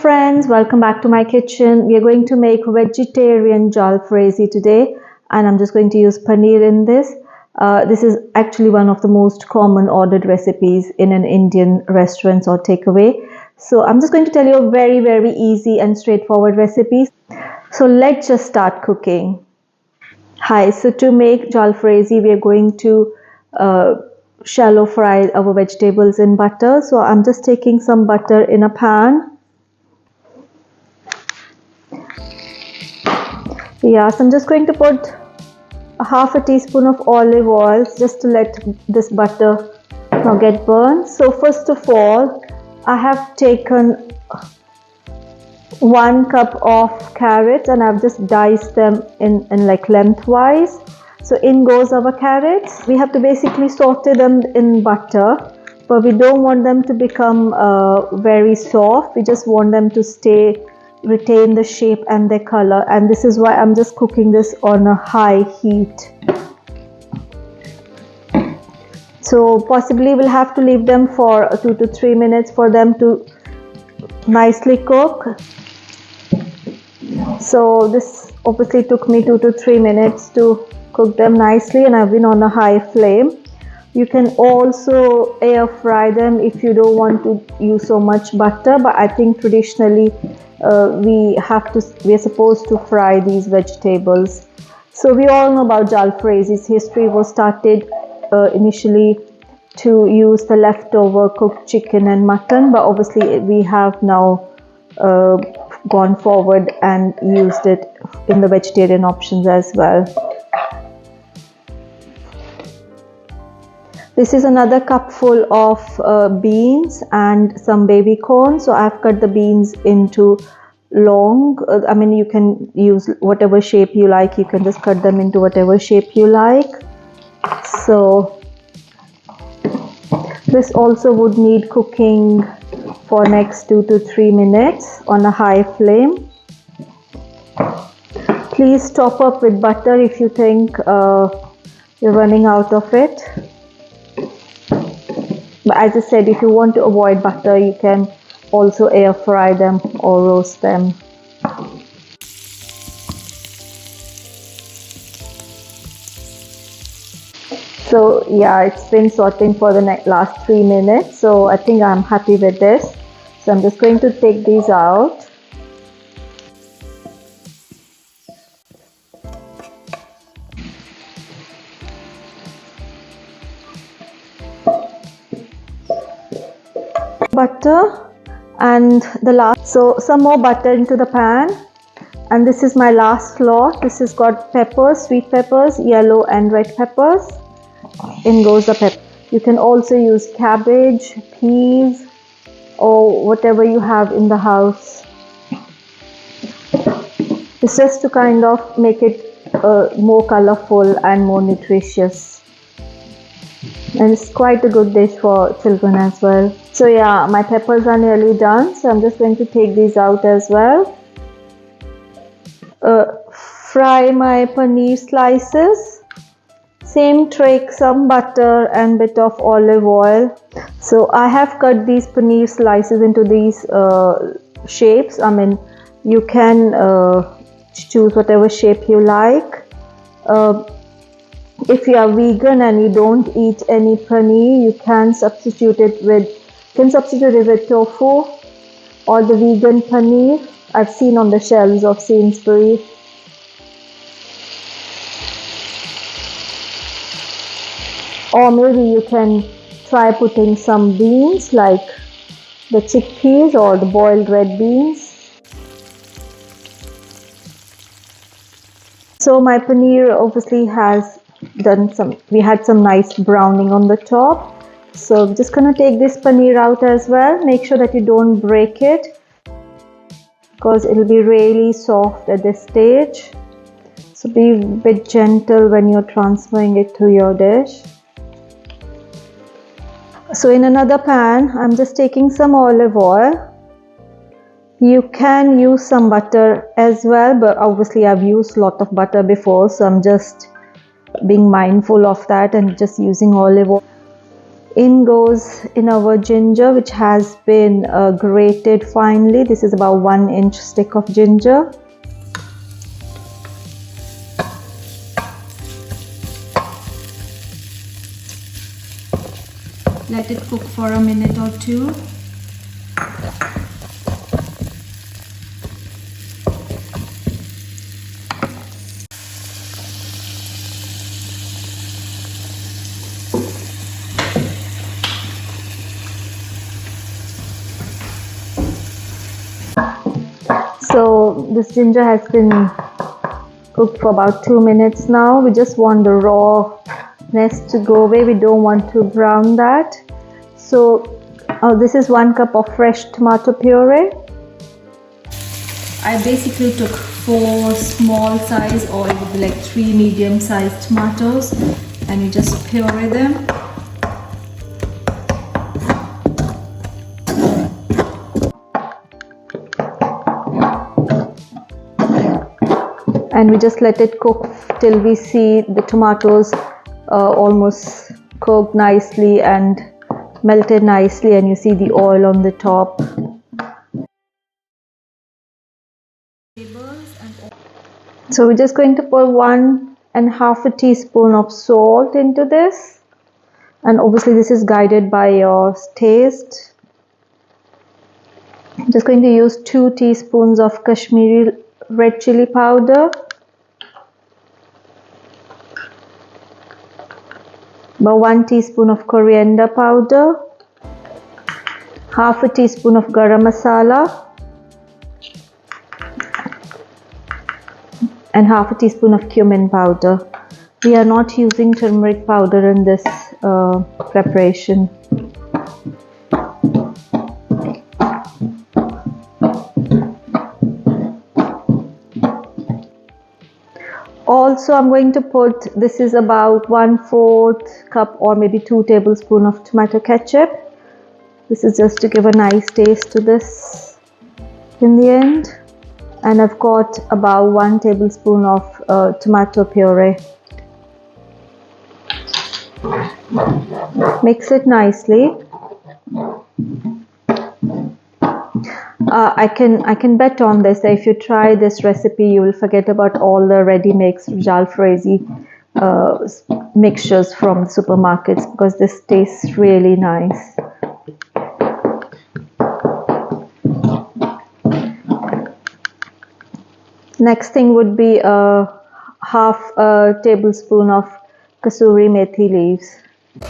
friends, welcome back to my kitchen. We are going to make vegetarian jalfrezi today, and I'm just going to use paneer in this. This is actually one of the most common ordered recipes in an Indian restaurant or takeaway. So I'm just going to tell you a very easy and straightforward recipe. So let's just start cooking. Hi, so to make jalfrezi, we are going to shallow fry our vegetables in butter. So I'm just taking some butter in a pan. Yes, I'm just going to put a half a teaspoon of olive oil just to let this butter not get burned. So first of all, I have taken 1 cup of carrots and I've just diced them in like lengthwise. So in goes our carrots. We have to basically saute them in butter, but we don't want them to become very soft. We just want them to retain the shape and their color, and this is why I'm just cooking this on a high heat. So possibly we'll have to leave them for 2 to 3 minutes for them to nicely cook. So this obviously took me 2 to 3 minutes to cook them nicely, and I've been on a high flame. You can also air fry them if you don't want to use so much butter, but I think traditionally we are supposed to fry these vegetables. So we all know about jalfrezi's history. Was started initially to use the leftover cooked chicken and mutton, but obviously we have now gone forward and used it in the vegetarian options as well. This is another cupful of beans and some baby corn. So I've cut the beans into long. You can use whatever shape you like. You can just cut them into whatever shape you like. So this also would need cooking for next 2 to 3 minutes on a high flame. Please top up with butter if you think you're running out of it. But as I said, if you want to avoid butter, you can also air fry them or roast them. So yeah, it's been sauteing for the last 3 minutes. So I think I'm happy with this. So I'm just going to take these out. Butter and so some more butter into the pan, and this is my last lot. This has got peppers, sweet peppers, yellow and red peppers. In goes the pepper. You can also use cabbage, peas, or whatever you have in the house. It's just to kind of make it more colorful and more nutritious. And it's quite a good dish for children as well. So yeah, my peppers are nearly done, so I'm just going to take these out as well. Fry my paneer slices. Same trick, some butter and bit of olive oil. So I have cut these paneer slices into these shapes. You can choose whatever shape you like. If you are vegan and you don't eat any paneer, you can substitute it with tofu or the vegan paneer I've seen on the shelves of Sainsbury's. Or maybe you can try putting some beans like the chickpeas or the boiled red beans. So my paneer obviously has we had some nice browning on the top. So I'm just gonna take this paneer out as well. Make sure that you don't break it, because it will be really soft at this stage. So be a bit gentle when you're transferring it to your dish. So in another pan, I'm just taking some olive oil. You can use some butter as well, but obviously I've used a lot of butter before, so I'm just being mindful of that and just using olive oil. In goes in our ginger, which has been grated finely. This is about 1-inch stick of ginger. Let it cook for a minute or two. So this ginger has been cooked for about 2 minutes now. We just want the rawness to go away. We don't want to brown that. So this is 1 cup of fresh tomato puree. I basically took 4 small size, or it would be like 3 medium sized tomatoes, and you just puree them. And we just let it cook till we see the tomatoes almost cooked nicely and melted nicely, and you see the oil on the top. So we're just going to put 1.5 teaspoon of salt into this, and obviously this is guided by your taste. I'm just going to use 2 teaspoons of Kashmiri red chili powder, about 1 teaspoon of coriander powder, half a teaspoon of garam masala, and half a teaspoon of cumin powder. We are not using turmeric powder in this preparation. Also, I'm going to put, this is about 1/4 cup or maybe 2 tablespoons of tomato ketchup. This is just to give a nice taste to this in the end. And I've got about 1 tablespoon of tomato puree. Mix it nicely. I can bet on this that if you try this recipe, you will forget about all the ready-mix Jalfrezi mixtures from supermarkets, because this tastes really nice. Next thing would be half a tablespoon of kasoori methi leaves.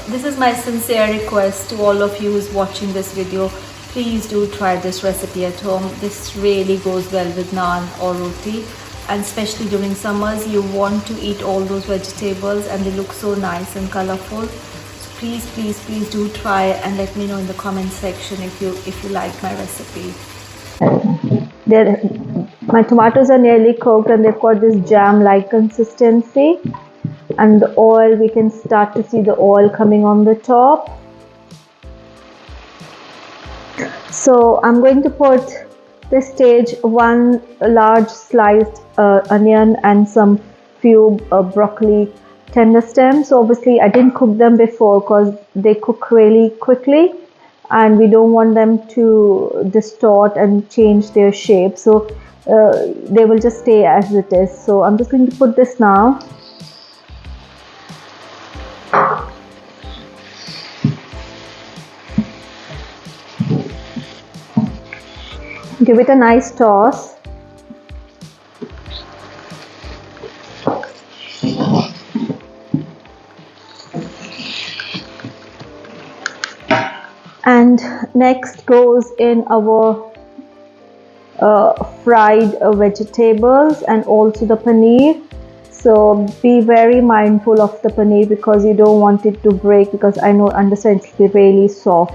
This is my sincere request to all of you who's watching this video. Please do try this recipe at home. This really goes well with naan or roti, and especially during summers you want to eat all those vegetables and they look so nice and colorful. So please do try and let me know in the comment section if you like my recipe. My tomatoes are nearly cooked and they've got this jam like consistency, and the oil, we can start to see the oil coming on the top. So I'm going to put this stage 1 large sliced onion and some few broccoli tender stems. So obviously I didn't cook them before because they cook really quickly and we don't want them to distort and change their shape. So they will just stay as it is. So I'm just going to put this now. Give it a nice toss. And next goes in our fried vegetables and also the paneer. So be very mindful of the paneer because you don't want it to break, because I understand it will be really soft.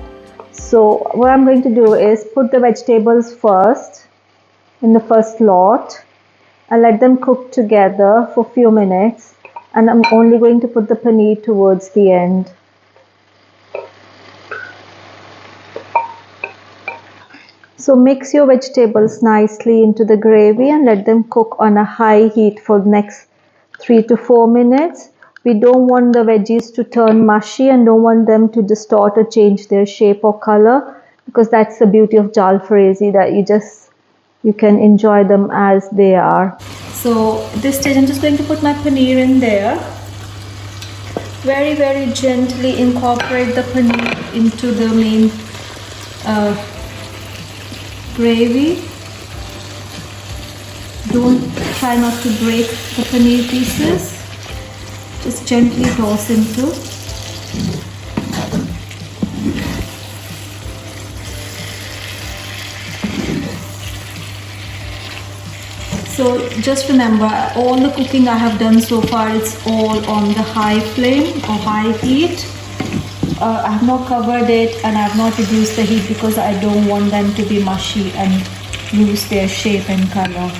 So what I'm going to do is put the vegetables first in the first lot and let them cook together for a few minutes, and I'm only going to put the paneer towards the end. So mix your vegetables nicely into the gravy and let them cook on a high heat for the next 3 to 4 minutes. we don't want the veggies to turn mushy and don't want them to distort or change their shape or color, because that's the beauty of Jalfrezi, that you can enjoy them as they are. So at this stage I'm just going to put my paneer in there. Very, very gently incorporate the paneer into the main gravy. Try not to break the paneer pieces. Just gently toss into. So just remember, all the cooking I have done so far, it's all on the high flame or high heat. I have not covered it and I have not reduced the heat because I don't want them to be mushy and lose their shape and color.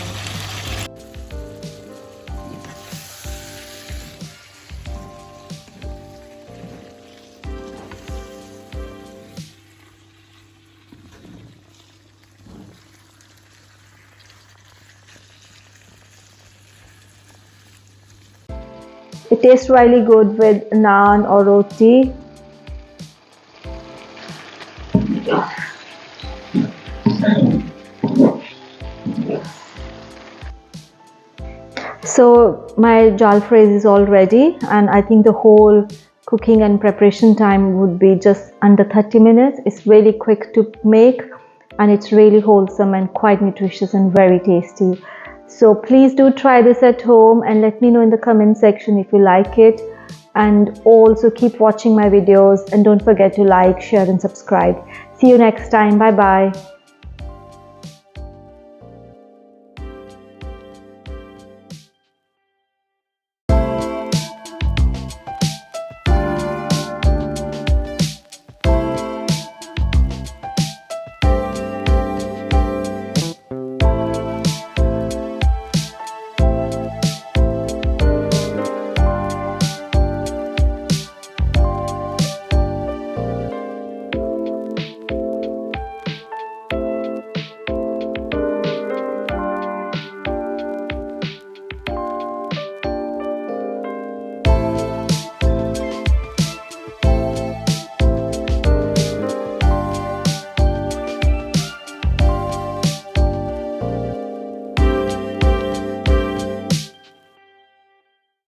It tastes really good with naan or roti. So my Jalfrezi is all ready, and I think the whole cooking and preparation time would be just under 30 minutes. It's really quick to make and it's really wholesome and quite nutritious and very tasty. So please do try this at home and let me know in the comment section if you like it, and also keep watching my videos and don't forget to like, share and subscribe. See you next time. Bye bye.